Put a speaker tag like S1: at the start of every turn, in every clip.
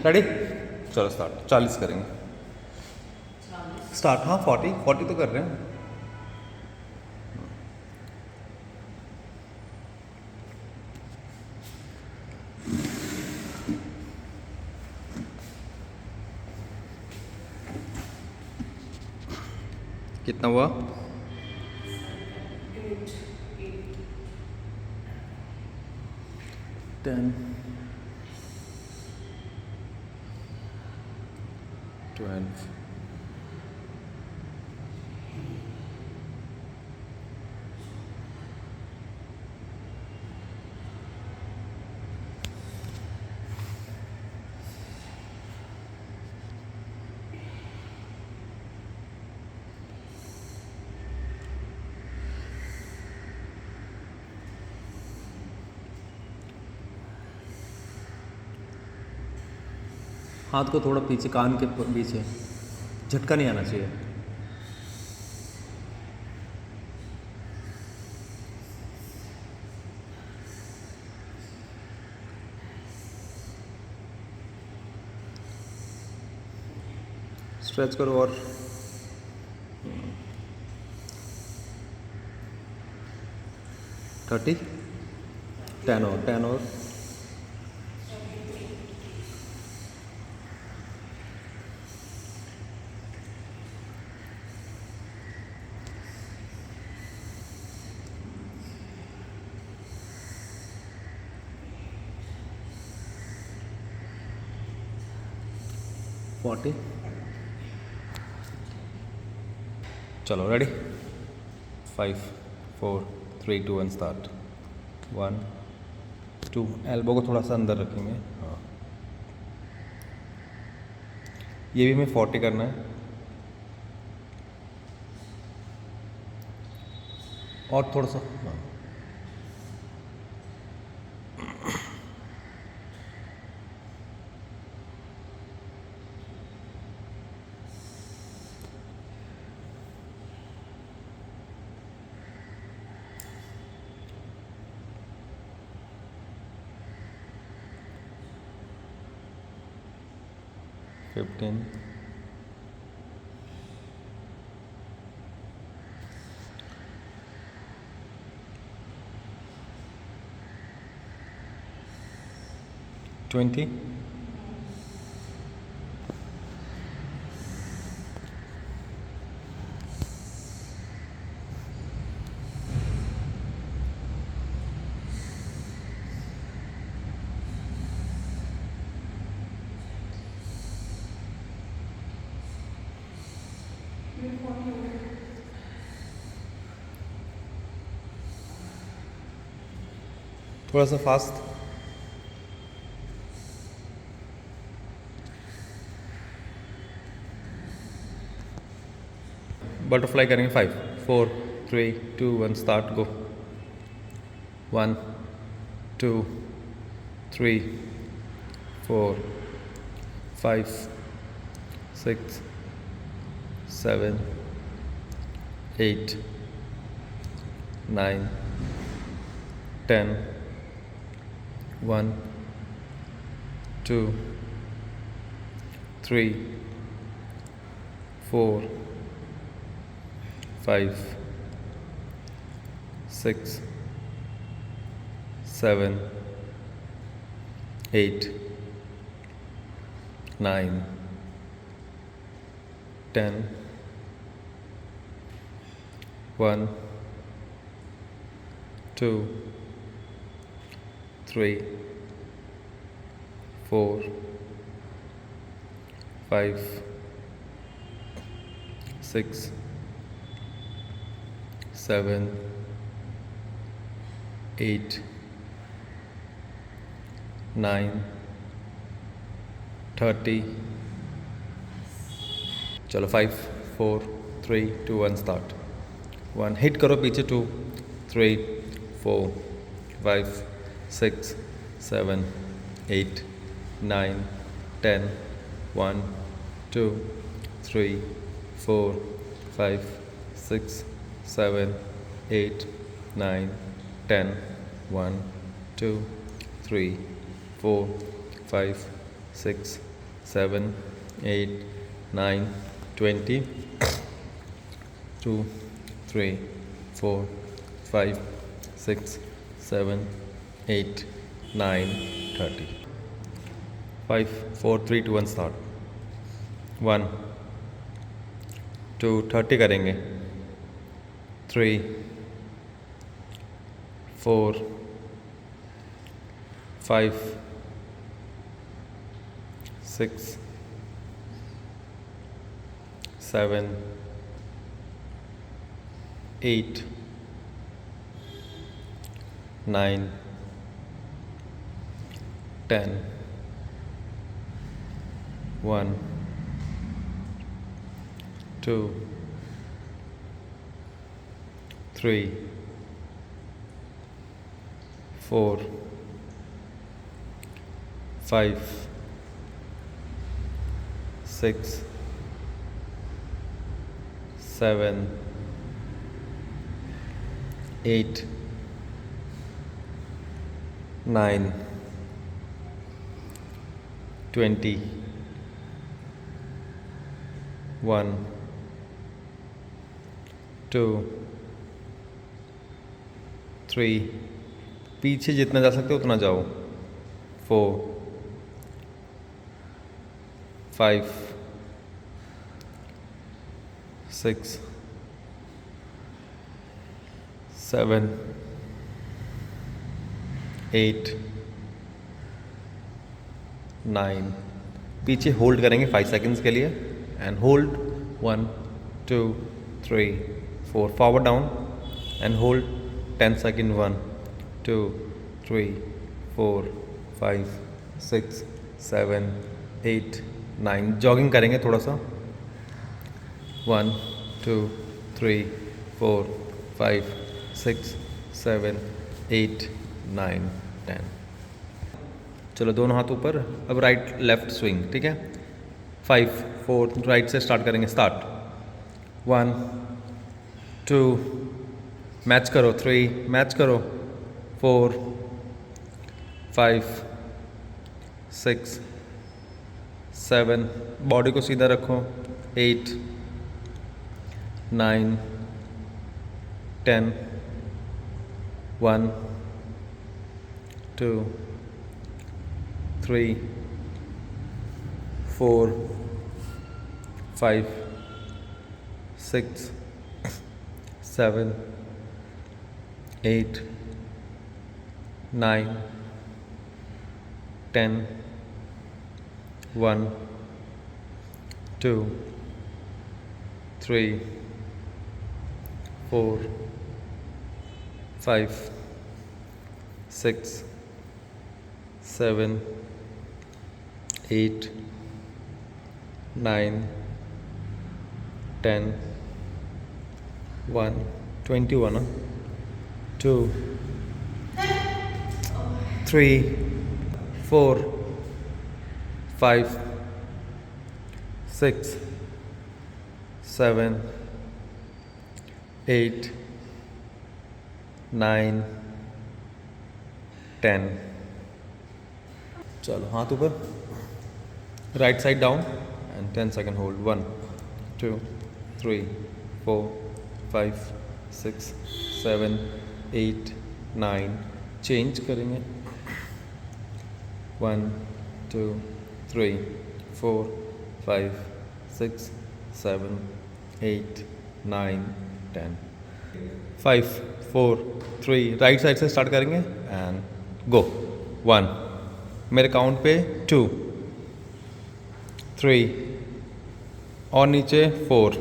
S1: Ready, चलो start. 40 करेंगे start. हाँ 40 तो कर रहे हैं। कितना हुआ? 10 12 हाथ को थोड़ा पीछे, कान के पीछे, झटका नहीं आना चाहिए। स्ट्रेच करो और 30 10 और 40। चलो रेडी, 5 4 3 2 1 स्टार्ट। 1 2, एल्बो को थोड़ा सा अंदर रखेंगे। हाँ, ये भी हमें 40 करना है। और थोड़ा सा, हाँ। $15 20 थोड़ा सा फास्ट। बटरफ्लाई करेंगे। 5 4 3 2 1 स्टार्ट। गो 1 2 3 4 5 6 7 8 9 10 1 2 3 4 5 6 7 8 9 10 1 2 3 4 5 6 7 8 9 30। चलो 5 4 3 2 1 स्टार्ट। 1 हिट करो पीछे। 2 3 4 5 6 7 8 9 10 1 2 3 4 5 6 7 8 9 10 1 2 3 4 5 6 7, 8, 9, 20. 2, 3, 4, 5, 6, 7, 8, 9, 30. 5, 4, 3, 2, 1 start. 1, 2, 30 करेंगे. 3, 4, 5, 6, 7, 8, 9, 10. 1, 2, 3, 4, 5, 6, 7, 8, 9, 20. 1, 2, 3. पीछे जितना जा सकते हो उतना जाओ. 4, 5, 6, 7, 8, 9. पीछे होल्ड करेंगे 5 सेकंड्स के लिए and hold. 1, 2, 3, 4. Forward down and hold 10 seconds. 1, 2, 3, 4, 5, 6, 7, 8, 9. Jogging करेंगे थोड़ा सा. 1, 2, 3, 4, 5, 6, 7, 8, 9, 10. चलो दोनों हाथ ऊपर. अब राइट लेफ्ट स्विंग. ठीक है. 5, 4 राइट से स्टार्ट करेंगे. स्टार्ट. 1, 2 मैच करो. 3 मैच करो. 4, 5, 6, 7 बॉडी को सीधा रखो. 8, 9, 10. 1, 2, 3, 4, 5, 6, 7, 8, 9, 10. 1, 2, 3, 4, 5, 6, 7, 8, 9, 10. 1, 21. 2, 3, 4, 5, 6, 7, 8, 9, 10. चलो हाथ ऊपर. Right side down and 10 second hold. 1, 2, 3, 4, 5, 6, 7, 8, 9. Change करेंगे. 1, 2, 3, 4, 5, 6, 7, 8, 9, 10. 5, 4, 3 राइट साइड से स्टार्ट करेंगे एंड गो. 1 मेरे काउंट पे. 2, 3 और नीचे. 4,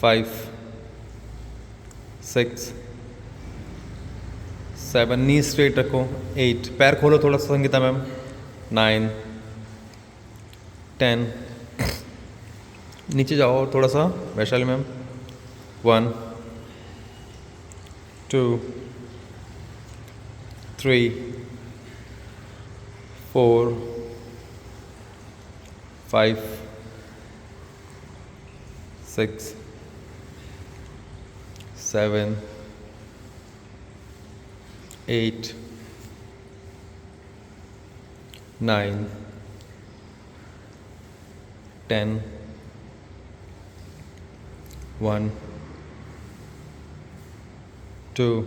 S1: 5, 6, 7 नी स्ट्रेट रखो. 8 पैर खोलो थोड़ा सा संगीता मैम. 9, 10 नीचे जाओ थोड़ा सा वैशाली मैम. 1, 2, 3, 4, 5, 6, 7, 8, 9, 10, 1, 2,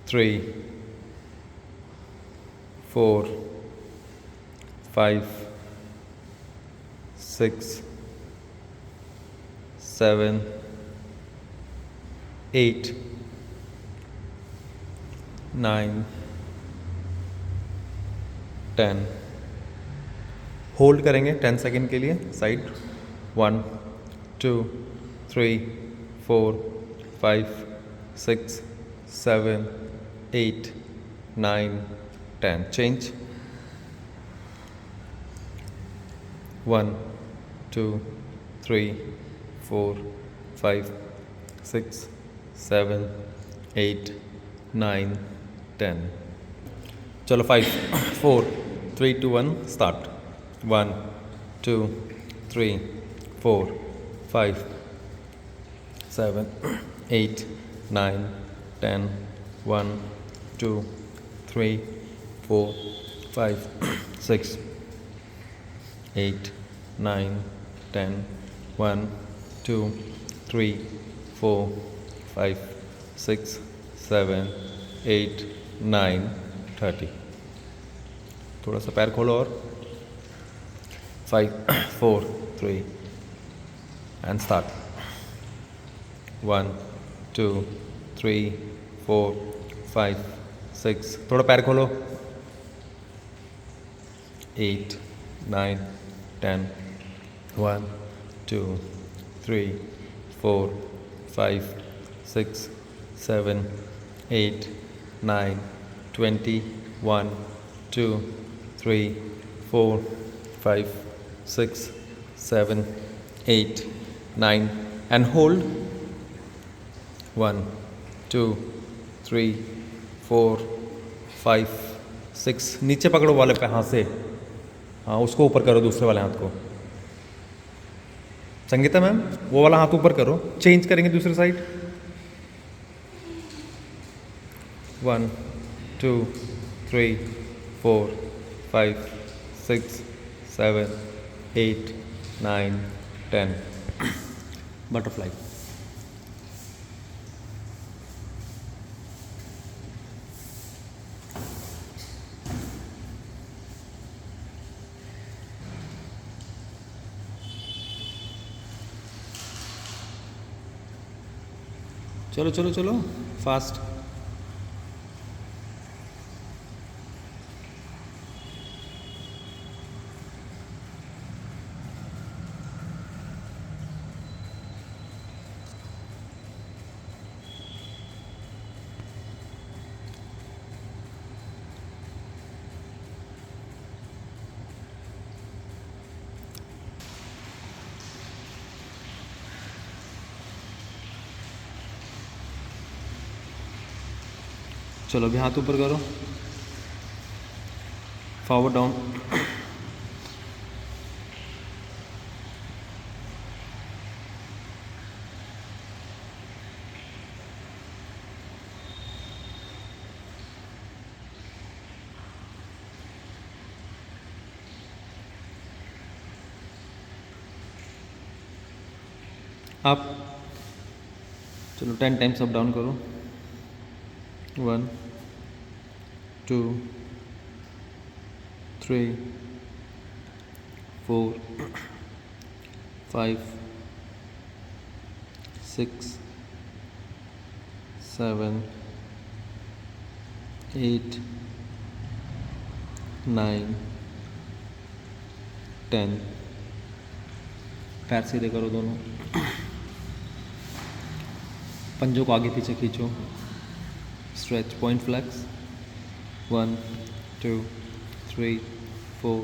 S1: 3, 4, 5, 6, 7, 8, 9, 10. होल्ड करेंगे 10 सेकेंड के लिए साइड. 1, 2, 3, 4, 5, 6, 7, 8, 9, 10. Change. 1, 2, 3, 4, 5, 6, 7, 8, 9, 10. चलो 5, 4, 3, 2, 1 start. 1, 2, 3, 4, 5, 7, 8, 9, 10. 1, 2, 3, 4, 5, 6, 8, 9, 10. 1, 2, 3, 4, 5, 6, 7, 8, 9, 30. थोड़ा सा पैर खोलो और 5, 4, 3 and start. 1, 2, 3, 4, 5, 6. थोड़ा पैर खोलो. 8, 9, 10. 1, 2, 3, 4, 5, 6, 7, 8, 9, 20. 1, 2, 3, 4, 5, 6, 7, 8, 9 and hold. 1, 2, 3, 4, 5, 6. नीचे पकड़ो वाले पे हाथ से. हाँ, उसको ऊपर करो दूसरे वाले हाथ को. संगीता मैम वो वाला हाथ ऊपर करो. चेंज करेंगे दूसरी साइड. 1, 2, 3, 4, 5, 6, 7, 8, 9, 10. Butterfly. चलो चलो चलो फास्ट. चलो अभी हाथ ऊपर करो. Forward down. अप. चलो 10 टाइम्स अप डाउन करो. 1, 2, 3, 4, 5, 6, 7, 8, 9, 10. पैर सीधे करो दोनों. पंजों को आगे पीछे खींचो. स्ट्रेच. Point flex. 1, 2, 3, 4,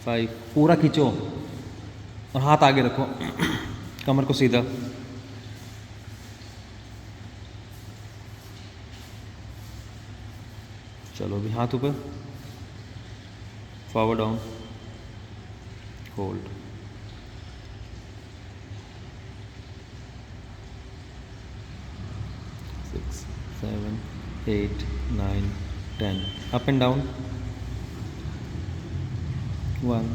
S1: 5. पूरा खींचो और हाथ आगे रखो. कमर को सीधा. चलो अभी हाथ ऊपर. Forward down. Hold. Six, 7, 8, 9, 10. Up and down. 1,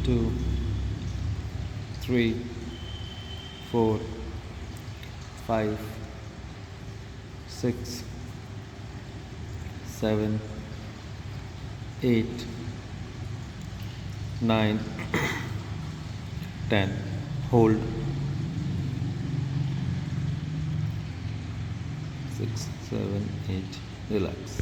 S1: 2, 3, 4, 5, 6, 7, 8, 9, 10. Hold. 6, 7, 8. Relax.